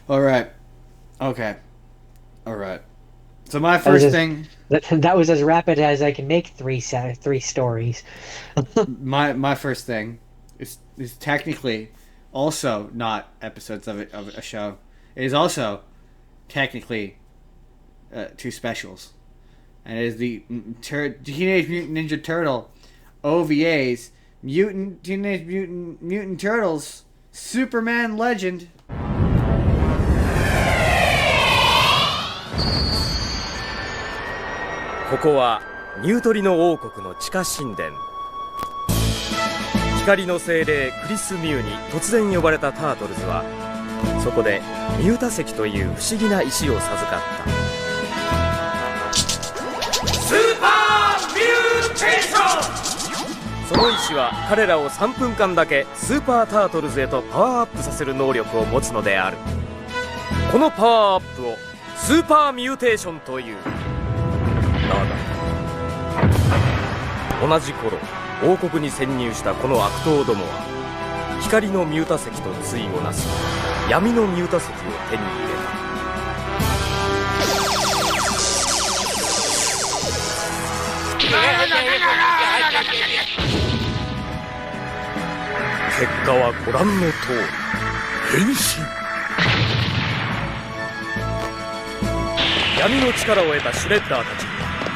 All right. Okay. All right. So my That was first as thing, that was as rapid as I can make three stories. my first thing is technically also not episodes of a show. It is also technically two specials, and it is the Teenage Mutant Ninja Turtle OVAs, Teenage Mutant Turtles, Superman Legend. ここはニュートリノ王国の地下神殿。光の精霊クリス・ミューに突然呼ばれたタートルズはそこでミュータ石という不思議な石を授かった。スーパーミューテーション。その石は彼らを3分間だけスーパータートルズへとパワーアップさせる能力を持つのである。このパワーアップをスーパーミューテーションという。だが同じ頃王国に潜入したこの悪党どもは光のミュータ石と対をなす闇のミュータ石を手に入れた。結果はご覧の通り変身。闇の力を得たシュレッダーたち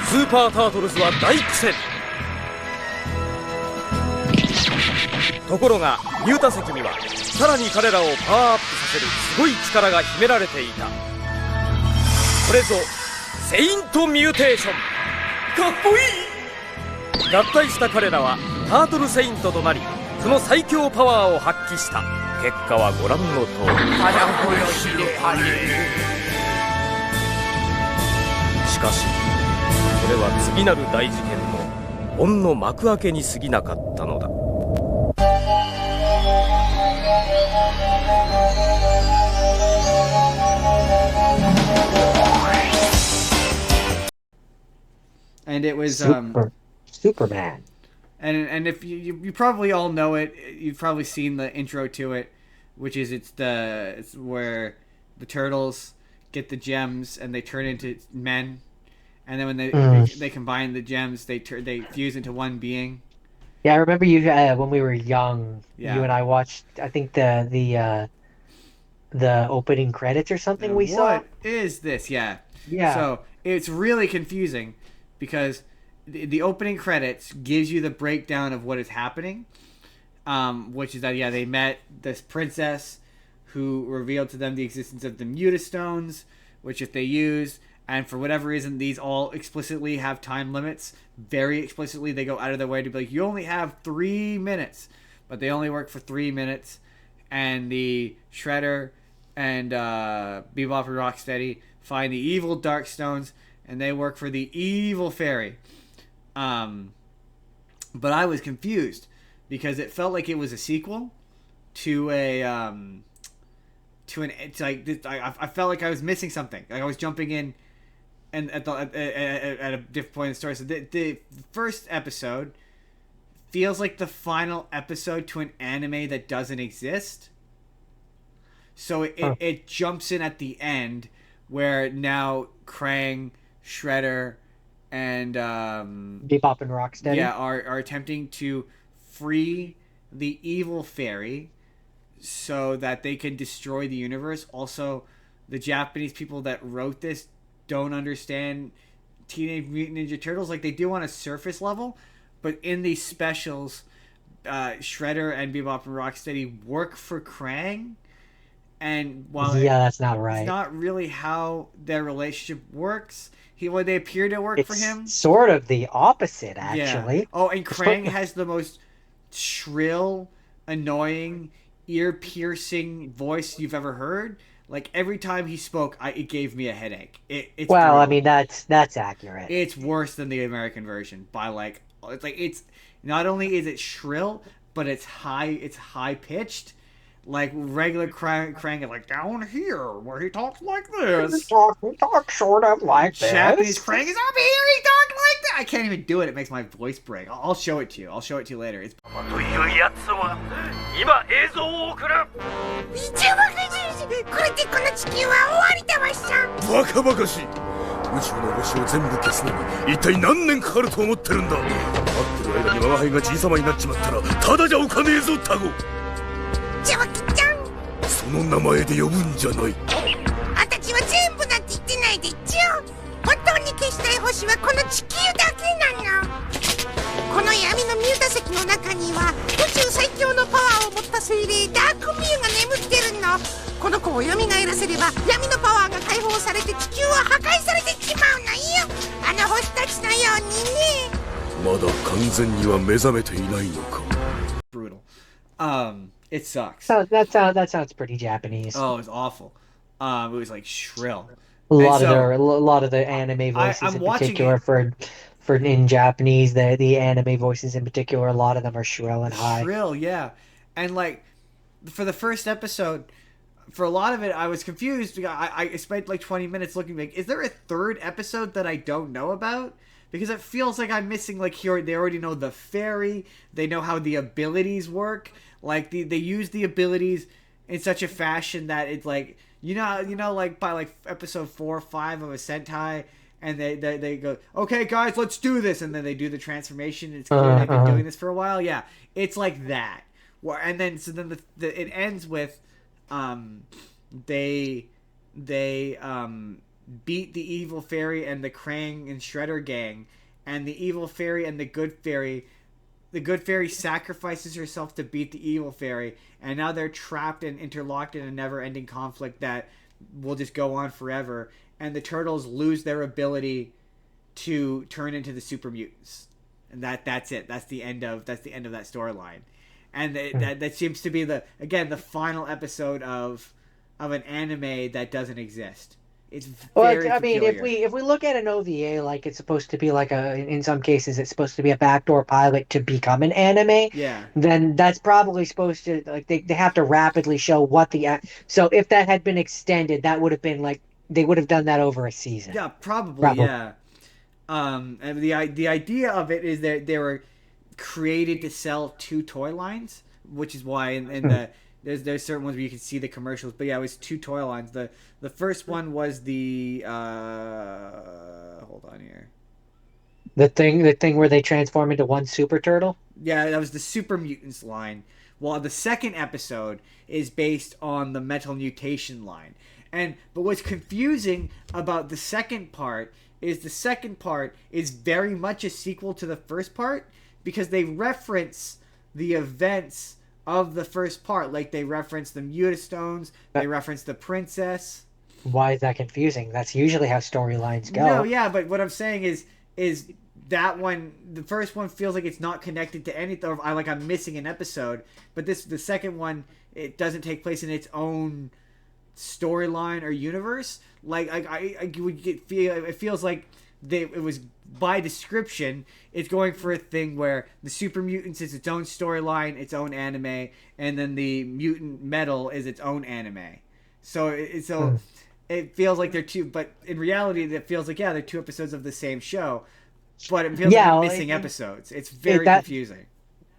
スーパータートルズは大苦戦。ところがミュータ石にはさらに彼らをパワーアップさせるすごい力が秘められていた。これぞセイントミューテーション。かっこいい。合体した彼らはタートルセイントとなりその最強パワーを発揮した。結果はご覧の通り。しかしそれは次なる大事件のほんの幕開けに過ぎなかったのだ。And it was Superman. and if you probably all know it, you've probably seen the intro to it, which is it's where the turtles get the gems and they turn into men, and then when they combine the gems, they fuse into one being. Yeah, I remember you when we were young. Yeah. You and I watched. I think the opening credits or something we saw. What is this? Yeah. Yeah. So it's really confusing because the opening credits gives you the breakdown of what is happening, which is that they met this princess who revealed to them the existence of the mutastones, which if they use, and for whatever reason these all explicitly have time limits, very explicitly they go out of their way to be like, you only have 3 minutes, but they only work for 3 minutes, and the Shredder and Bebop and Rocksteady find the evil Dark Stones, and they work for the evil fairy. But I was confused because it felt like it was a sequel to I felt like I was missing something. Like I was jumping in, and at a different point in the story. So the first episode feels like the final episode to an anime that doesn't exist. So it jumps in at the end where now Krang, Shredder, and Bebop and Rocksteady. are attempting to free the evil fairy so that they can destroy the universe. Also, the Japanese people that wrote this don't understand Teenage Mutant Ninja Turtles. Like, they do on a surface level, but in these specials, Shredder and Bebop and Rocksteady work for Krang, and while that's not right. it's not really how their relationship works. They appear to work for him. It's sort of the opposite, actually. Yeah. Oh, and Krang has the most shrill, annoying, ear-piercing voice you've ever heard. Like, every time he spoke, it gave me a headache. It's well, brutal. I mean, that's accurate. It's worse than the American version by it's not only is it shrill, but it's high-pitched. Like regular Krang is like down here where he talks like this. He talks sort of like this. Japanese Krang is up here. He talks like that. I can't even do it. It makes my voice break. I'll show it to you. I'll show it to you later. It's というやつは今映像を送る。これでこの地球は終わりだわさ。バカバカしい。宇宙の星を全部消すのに一体何年かかると思ってるんだ。待ってる間に我が輩がじいさまになっちまったらただじゃおかねえぞタゴ。ジャワキちゃん、その名前で呼ぶんじゃない。あたちは全部なんて言ってないでちゅ。本当に消したい星はこの地球だけなの。この闇のミュータ石の中には宇宙最強のパワーを持った精霊ダークミューが眠ってるの。この子を蘇らせれば闇のパワーが解放されて地球は破壊されてしまうのよ。あの星たちのようにね。まだ完全には目覚めていないのか。brutal. It sucks. So that sounds pretty Japanese. Oh, it was awful. It was like shrill. A lot of the anime voices I'm in watching particular it. for in Japanese, the anime voices in particular, a lot of them are shrill and high. Shrill, yeah. And like for the first episode, for a lot of it, I was confused because I spent like 20 minutes looking like, is there a third episode that I don't know about? Because it feels like I'm missing, like, here they already know the fairy, they know how the abilities work, like they use the abilities in such a fashion that it's like, you know, like by like episode 4 or 5 of a Sentai, and they go, okay guys, let's do this, and then they do the transformation. It's clear they've been doing this for a while. Yeah, it's like that. And then it ends with they beat the evil fairy and the Krang and Shredder gang, and the evil fairy and the good fairy sacrifices herself to beat the evil fairy, and now they're trapped and interlocked in a never-ending conflict that will just go on forever, and the turtles lose their ability to turn into the super mutants, and that's it. That's the end of that storyline. And that seems to be the final episode of an anime that doesn't exist. It's very peculiar. if we look at an OVA, like it's supposed to be like in some cases it's supposed to be a backdoor pilot to become an anime. Yeah. Then that's probably supposed to, like, they have to rapidly show what so if that had been extended, that would have been like they would have done that over a season. Yeah, probably. Yeah. And the idea of it is that they were created to sell 2 toy lines, which is why in there's certain ones where you can see the commercials, but yeah, it was 2 toy lines. The first one was the hold on here. The thing where they transform into one super turtle? Yeah, that was the Super Mutants line. Well, the second episode is based on the Metal Mutation line. But what's confusing about the second part is very much a sequel to the first part, because they reference the events of the first part. Like, they reference the Mutastones, they reference the princess. Why is that confusing? That's usually how storylines go. No, yeah, but what I'm saying is that one, the first one feels like it's not connected to anything, or like I'm missing an episode, but the second one, it doesn't take place in its own storyline or universe. Like, it feels like it was, by description, it's going for a thing where the Super Mutants is its own storyline, its own anime, and then the Mutant Metal is its own anime. So it feels like they're 2, but in reality, it feels like, yeah, they're 2 episodes of the same show, but it feels like they're missing episodes. It's very confusing.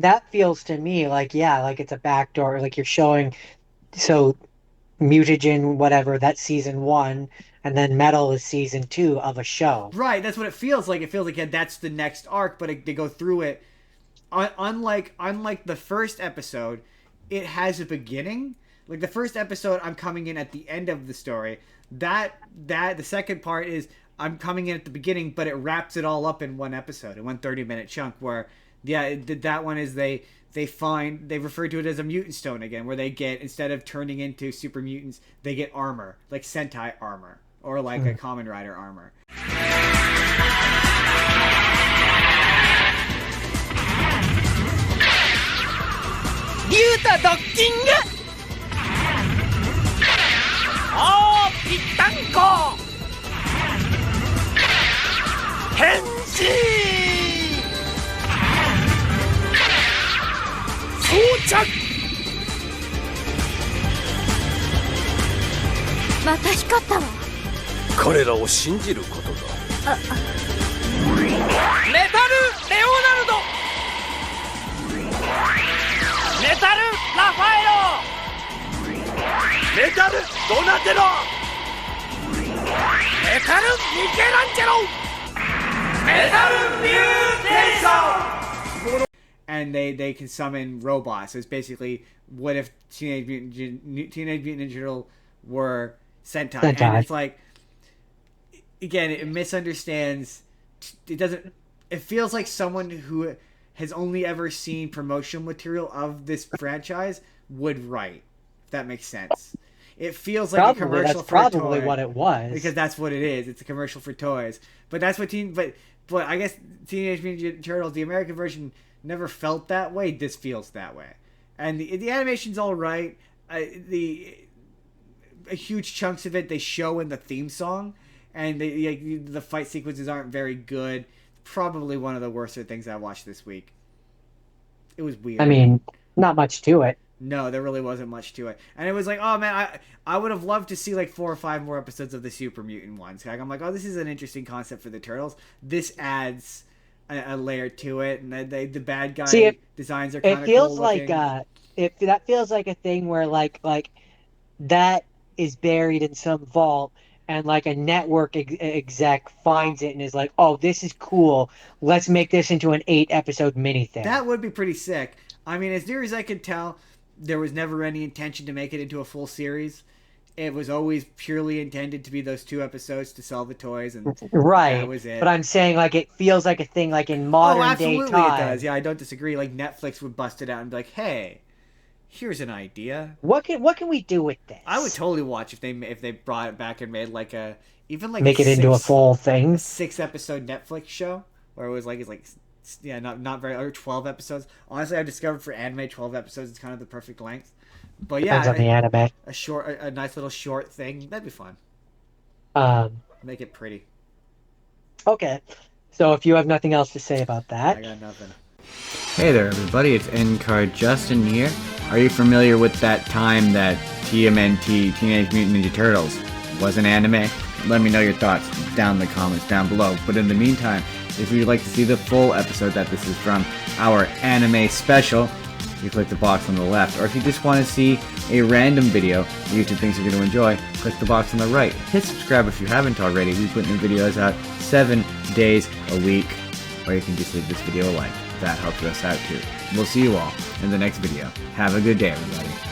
That feels to me like, yeah, like it's a backdoor, like you're showing, so Mutagen, whatever, that's season 1, and then Metal is season 2 of a show. Right, that's what it feels like. It feels like, yeah, that's the next arc, but they go through it. Unlike the first episode, it has a beginning. Like, the first episode, I'm coming in at the end of the story. The second part is I'm coming in at the beginning, but it wraps it all up in one episode, in one 30-minute chunk, where, yeah, that one is they refer to it as a mutant stone again, where they get, instead of turning into super mutants, they get armor, like Sentai armor, or like a Kamen Rider armor. Mutant Docking! Oh, Pitanko! Henji! 到着！また光ったわ。彼らを信じることだ。メラファエロメタルドナテロメタルミケランジェロメタルミューテーション And they can summon robots. So it's basically, what if Teenage Mutant Ninja Turtle were Sentai? And it's like, again, it misunderstands. It feels like someone who has only ever seen promotional material of this franchise would write. If that makes sense. It feels like a commercial for a toy. Probably what it was. Because that's what it is. It's a commercial for toys. But that's what but I guess Teenage Mutant Ninja Turtles, the American version, never felt that way. This feels that way. And the animation's all right. A huge chunks of it they show in the theme song, and the fight sequences aren't very good. Probably one of the worst things I watched this week. It was weird. I mean, not much to it. No, there really wasn't much to it. And it was like, oh man, I would have loved to see like 4 or 5 more episodes of the Super Mutant ones. Like, I'm like, oh, this is an interesting concept for the Turtles. This adds a layer to it, and the bad guy designs are kind of cool. It feels looking. like that feels like a thing where like that is buried in some vault, and like a network exec finds it and is like, oh, this is cool. Let's make this into an 8-episode mini thing. That would be pretty sick. I mean, as near as I could tell, there was never any intention to make it into a full series. It was always purely intended to be those 2 episodes to sell the toys, and right. That was it. But I'm saying, like, it feels like a thing, like in modern day time. Absolutely it does. Yeah, I don't disagree. Like, Netflix would bust it out and be like, "Hey, here's an idea. What can we do with this?" I would totally watch if they brought it back and made like make it into a full thing. 6-episode Netflix show where it was like not very, or 12 episodes. Honestly, I've discovered for anime 12 episodes is kind of the perfect length. But yeah, depends on the anime. A nice little short thing, that'd be fun. Make it pretty. Okay, so if you have nothing else to say about that, I got nothing. Hey there, everybody. It's N-Card Justin here. Are you familiar with that time that TMNT, Teenage Mutant Ninja Turtles, was an anime? Let me know your thoughts down in the comments down below. But in the meantime, if you'd like to see the full episode that this is from, our anime special, you click the box on the left. Or if you just want to see a random video YouTube thinks you're going to enjoy, click the box on the right. Hit subscribe if you haven't already. We put new videos out 7 days a week. Or you can just leave this video a like. That helps us out too. We'll see you all in the next video. Have a good day, everybody.